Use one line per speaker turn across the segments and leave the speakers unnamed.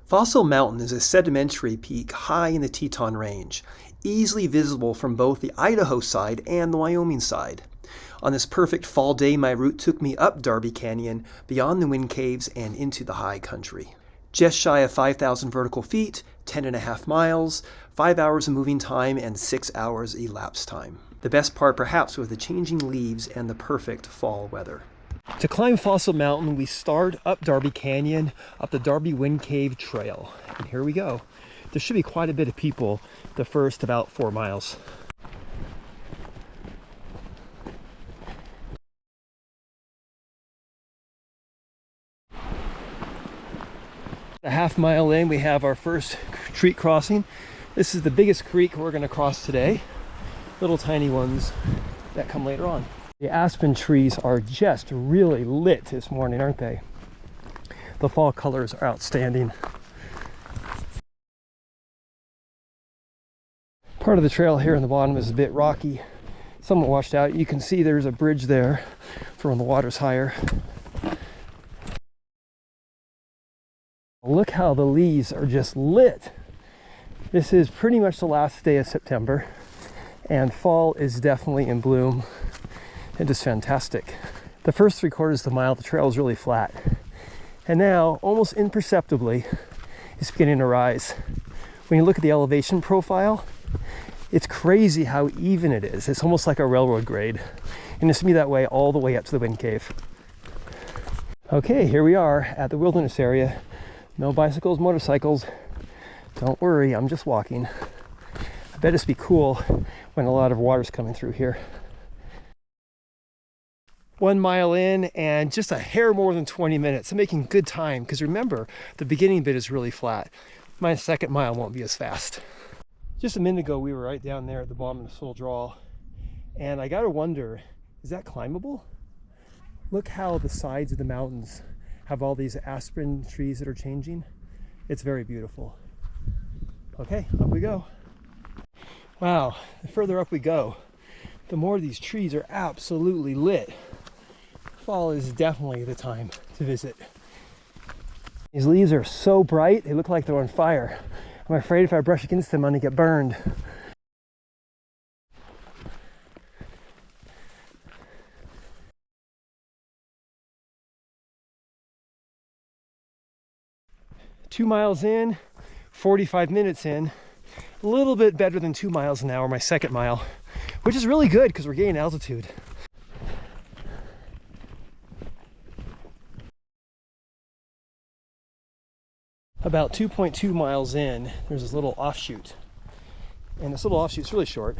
Fossil Mountain is a sedimentary peak high in the Teton Range, easily visible from both the Idaho side and the Wyoming side. On this perfect fall day, my route took me up Darby Canyon, beyond the wind caves, and into the high country. Just shy of 5,000 vertical feet, 10.5 miles, 5 hours of moving time, and 6 hours elapsed time. The best part perhaps was the changing leaves and the perfect fall weather. To climb Fossil Mountain, we start up Darby Canyon, up the Darby Wind Cave Trail. And here we go. There should be quite a bit of people the first about 4 miles. A half mile in, we have our first creek crossing. This is the biggest creek we're going to cross today. Little tiny ones that come later on. The aspen trees are just really lit this morning, aren't they? The fall colors are outstanding. Part of the trail here in the bottom is a bit rocky, somewhat washed out. You can see there's a bridge there for when the water's higher. Look how the leaves are just lit. This is pretty much the last day of September, and fall is definitely in bloom. It is fantastic. The first 3/4 of the mile, the trail is really flat. And now, almost imperceptibly, it's beginning to rise. When you look at the elevation profile, it's crazy how even it is. It's almost like a railroad grade. And it's gonna be that way all the way up to the wind cave. Okay, here we are at the wilderness area. No bicycles, motorcycles. Don't worry, I'm just walking. I bet it's be cool when a lot of water's coming through here. 1 mile in and just a hair more than 20 minutes. I'm making good time because remember, the beginning bit is really flat. My second mile won't be as fast. Just a minute ago, we were right down there at the bottom of this little draw, and I gotta wonder, is that climbable? Look how the sides of the mountains have all these aspen trees that are changing. It's very beautiful. Okay, up we go. Wow, the further up we go, the more these trees are absolutely lit. Fall is definitely the time to visit. These leaves are so bright, they look like they're on fire. I'm afraid if I brush against them, I'm gonna get burned. Two miles in, 45 minutes in, a little bit better than 2 miles an hour, my second mile, which is really good because we're gaining altitude. About 2.2 miles in, there's this little offshoot. And this little offshoot's really short,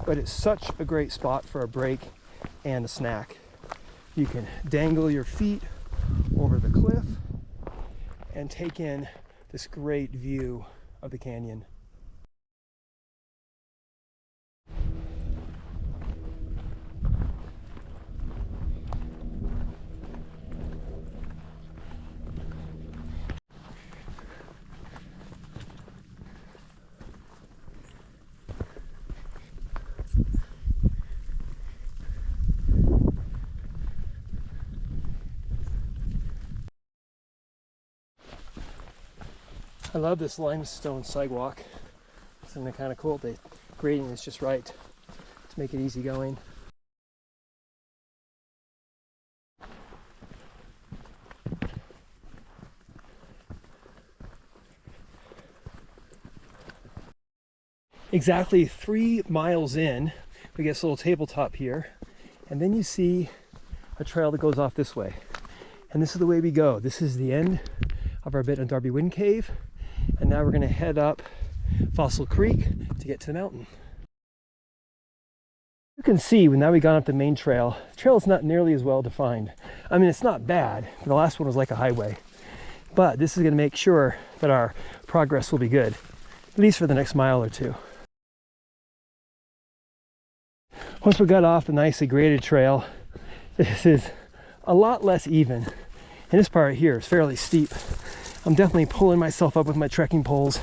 but it's such a great spot for a break and a snack. You can dangle your feet over the cliff and take in this great view of the canyon. I love this limestone sidewalk. Isn't it kind of cool? The grading is just right to make it easy going. Exactly 3 miles in, we get this little tabletop here, and then you see a trail that goes off this way. And this is the way we go. This is the end of our bit on Darby Wind Cave. And now we're going to head up Fossil Creek to get to the mountain. You can see now we've gone up the main trail. The trail is not nearly as well defined. I mean, it's not bad. The last one was like a highway. But this is going to make sure that our progress will be good, at least for the next mile or two. Once we got off the nicely graded trail, this is a lot less even. And this part here is fairly steep. I'm definitely pulling myself up with my trekking poles,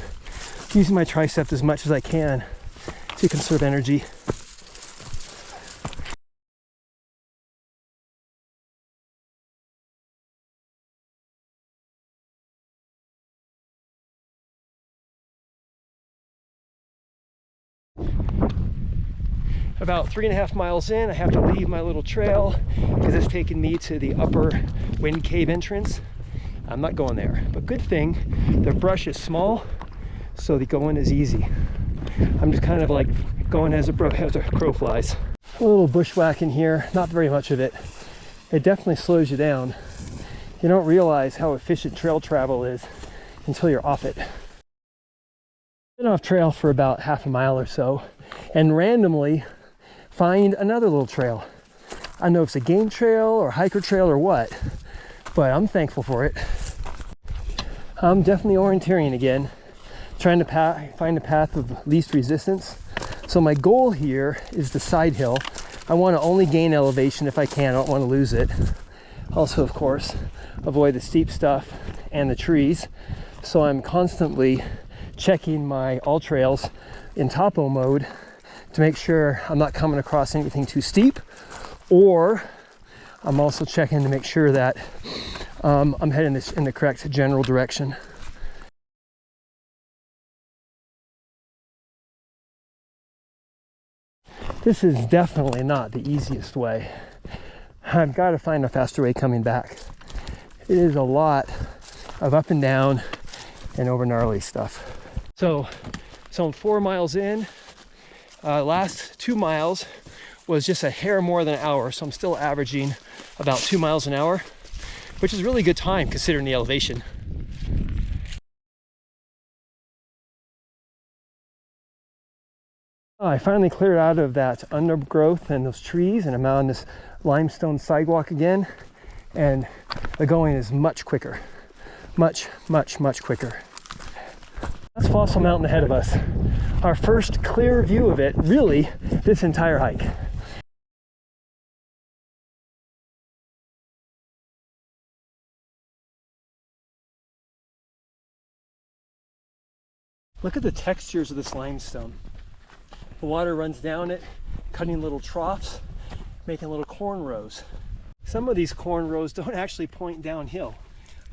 using my tricep as much as I can to conserve energy. About 3.5 miles in, I have to leave my little trail because it's taking me to the upper wind cave entrance. I'm not going there, but good thing the brush is small, so the going is easy. I'm just kind of like going as a crow flies. A little bushwhack in here, not very much of it. It definitely slows you down. You don't realize how efficient trail travel is until you're off it. Been off trail for about half a mile or so, and randomly find another little trail. I don't know if it's a game trail or hiker trail or what, but I'm thankful for it. I'm definitely orienteering again, trying to find a path of least resistance. So my goal here is the side hill. I want to only gain elevation if I can. I don't want to lose it. Also, of course, avoid the steep stuff and the trees. So I'm constantly checking my all trails in topo mode to make sure I'm not coming across anything too steep, or I'm also checking to make sure that I'm heading in the correct general direction. This is definitely not the easiest way. I've got to find a faster way coming back. It is a lot of up and down and over gnarly stuff. So I'm 4 miles in. Last 2 miles was just a hair more than an hour, so I'm still averaging about 2 miles an hour, which is really good time considering the elevation. I finally cleared out of that undergrowth and those trees, and I'm on this limestone sidewalk again, and the going is much quicker. Much quicker. That's Fossil Mountain ahead of us. Our first clear view of it, really, this entire hike. Look at the textures of this limestone. The water runs down it, cutting little troughs, making little corn rows. Some of these corn rows don't actually point downhill.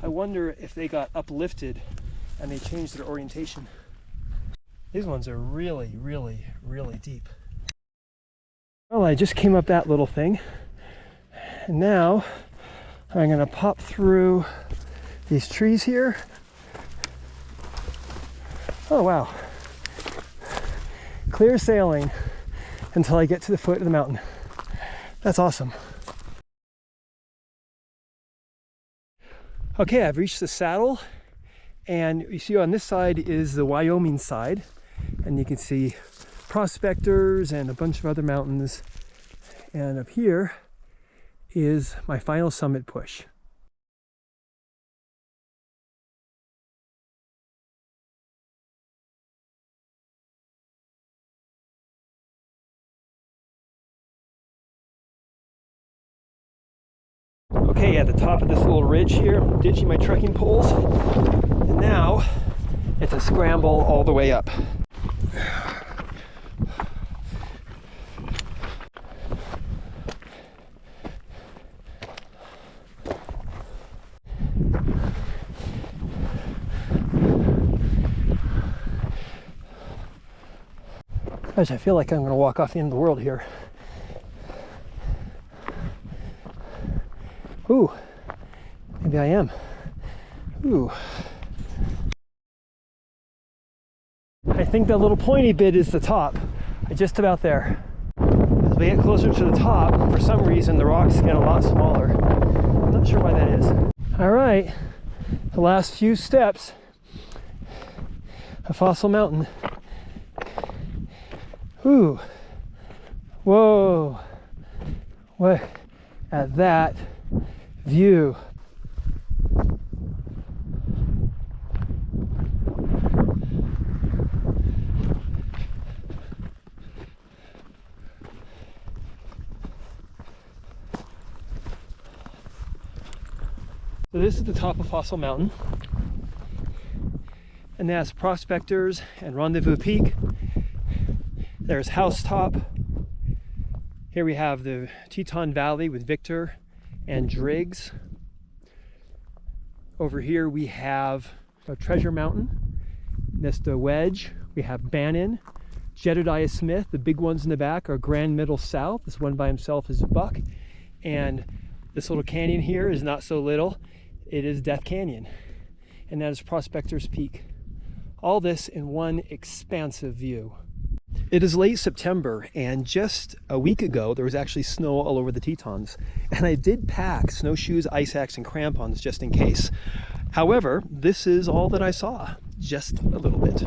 I wonder if they got uplifted and they changed their orientation. These ones are really deep. Well, I just came up that little thing, and now I'm gonna pop through these trees here. Oh wow. Clear sailing until I get to the foot of the mountain. That's awesome. Okay, I've reached the saddle, and you see on this side is the Wyoming side, and you can see prospectors and a bunch of other mountains, and up here is my final summit push. Okay, at the top of this little ridge here, I'm ditching my trekking poles, and now it's a scramble all the way up. Gosh, I feel like I'm going to walk off the end of the world here. Ooh, maybe I am. Ooh. I think that little pointy bit is the top. Just about there. As we get closer to the top, for some reason the rocks get a lot smaller. I'm not sure why that is. All right, the last few steps of Fossil Mountain. Ooh, whoa, what at that view. So this is the top of Fossil Mountain, and that's Prospectors and Rendezvous Peak. There's Housetop. Here we have the Teton Valley with Victor and Driggs. Over here we have Treasure Mountain. That's the Wedge. We have Bannon, Jedediah Smith. The big ones in the back are Grand Middle South. This one by himself is Buck. And this little canyon here is not so little. It is Death Canyon. And that is Prospector's Peak. All this in one expansive view. It is late September, and just a week ago there was actually snow all over the Tetons. And I did pack snowshoes, ice axe, and crampons just in case. However, this is all that I saw, just a little bit.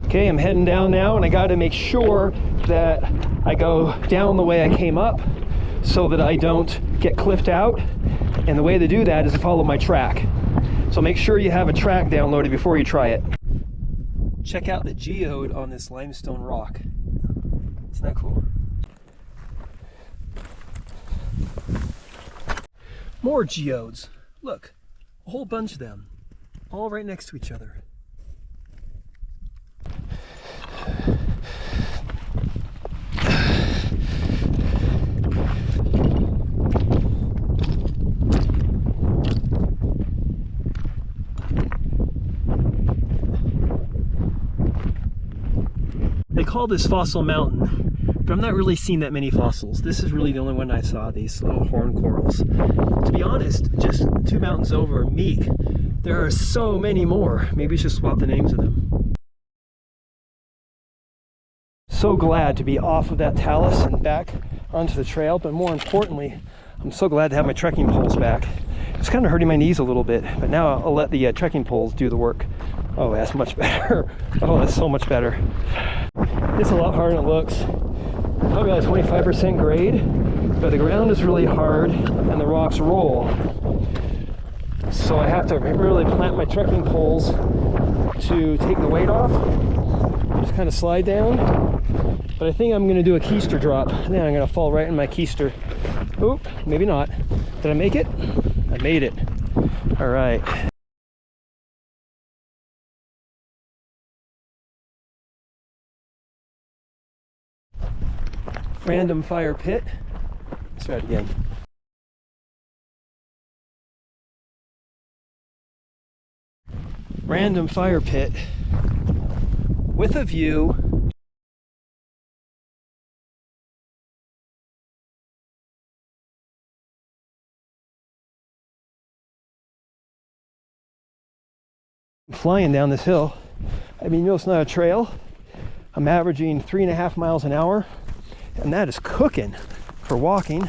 Okay, I'm heading down now, and I got to make sure that I go down the way I came up so that I don't get cliffed out. And the way to do that is to follow my track. So make sure you have a track downloaded before you try it. Check out the geode on this limestone rock. Isn't that cool? More geodes. Look, a whole bunch of them, all right next to each other. They call this Fossil Mountain, but I'm not really seeing that many fossils. This is really the only one I saw, these little horn corals. To be honest, just 2 mountains over, Meek, there are so many more. Maybe we should swap the names of them. So glad to be off of that talus and back onto the trail, but more importantly, I'm so glad to have my trekking poles back. It's kind of hurting my knees a little bit, but now I'll let the trekking poles do the work. Oh, that's much better. Oh, that's so much better. It's a lot harder than it looks. Probably like 25% grade, but the ground is really hard and the rocks roll. So I have to really plant my trekking poles to take the weight off. Just kind of slide down. But I think I'm going to do a keister drop. And then I'm going to fall right in my keister. Oop, maybe not. Did I make it? I made it. All right. Random fire pit. Let's try it again. Random fire pit with a view. I'm flying down this hill. I mean, you know, it's not a trail. I'm averaging 3.5 miles an hour. And that is cooking for walking.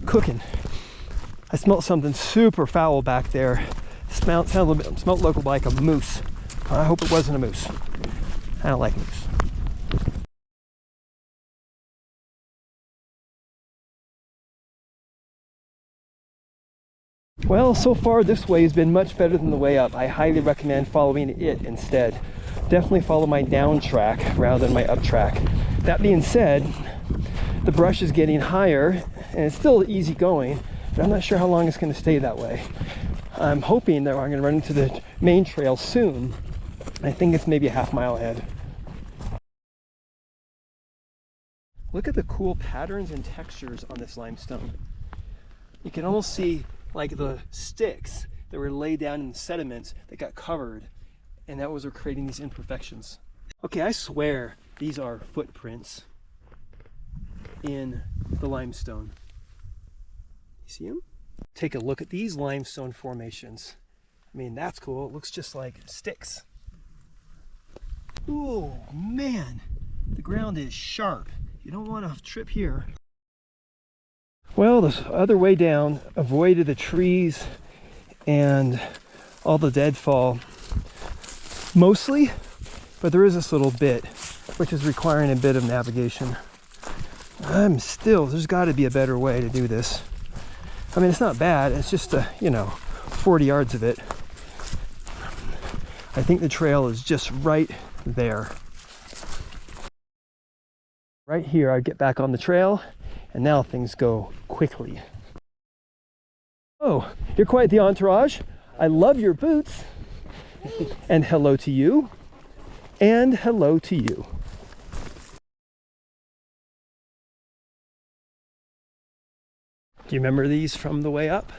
Cooking. I smelled something super foul back there. Smelled looked like a moose. I hope it wasn't a moose. I don't like moose. Well, so far this way has been much better than the way up. I highly recommend following it instead. Definitely follow my down track rather than my up track. That being said, the brush is getting higher and it's still easy going, but I'm not sure how long it's going to stay that way. I'm hoping that I'm going to run into the main trail soon. I think it's maybe a half mile ahead. Look at the cool patterns and textures on this limestone. You can almost see like the sticks that were laid down in the sediments that got covered, and that was what creating these imperfections. Okay, I swear these are footprints in the limestone. You see them? Take a look at these limestone formations. I mean, that's cool. It looks just like sticks. Oh man, the ground is sharp. You don't want to trip here. Well, this other way down avoided the trees and all the deadfall mostly, but there is this little bit which is requiring a bit of navigation. There's got to be a better way to do this. I mean, it's not bad. It's just 40 yards of it. I think the trail is just right there. Right here, I get back on the trail, and now things go quickly. Oh, you're quite the entourage. I love your boots. And hello to you. And hello to you. Do you remember these from the way up?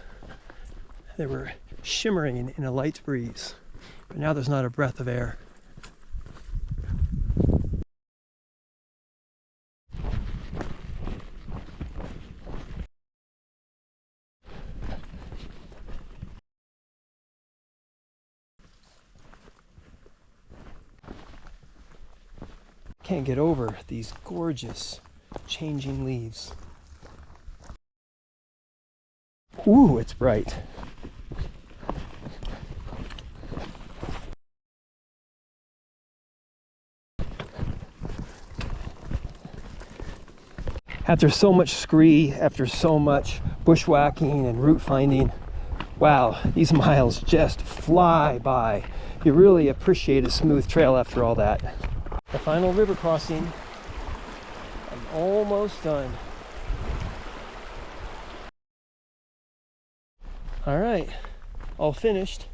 They were shimmering in a light breeze, but now there's not a breath of air. Can't get over these gorgeous changing leaves. Ooh, it's bright. After so much scree, after so much bushwhacking and route finding, wow, these miles just fly by. You really appreciate a smooth trail after all that. The final river crossing. I'm almost done. All right, all finished.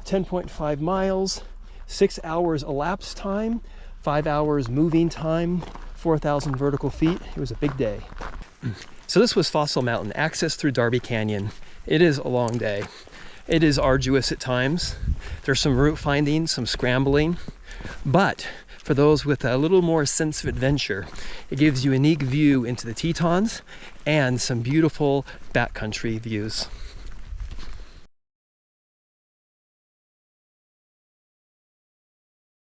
10.5 miles, 6 hours elapsed time, 5 hours moving time, 4,000 vertical feet. It was a big day. So this was Fossil Mountain, access through Darby Canyon. It is a long day. It is arduous at times. There's some route finding, some scrambling, but for those with a little more sense of adventure, it gives you a unique view into the Tetons and some beautiful backcountry views.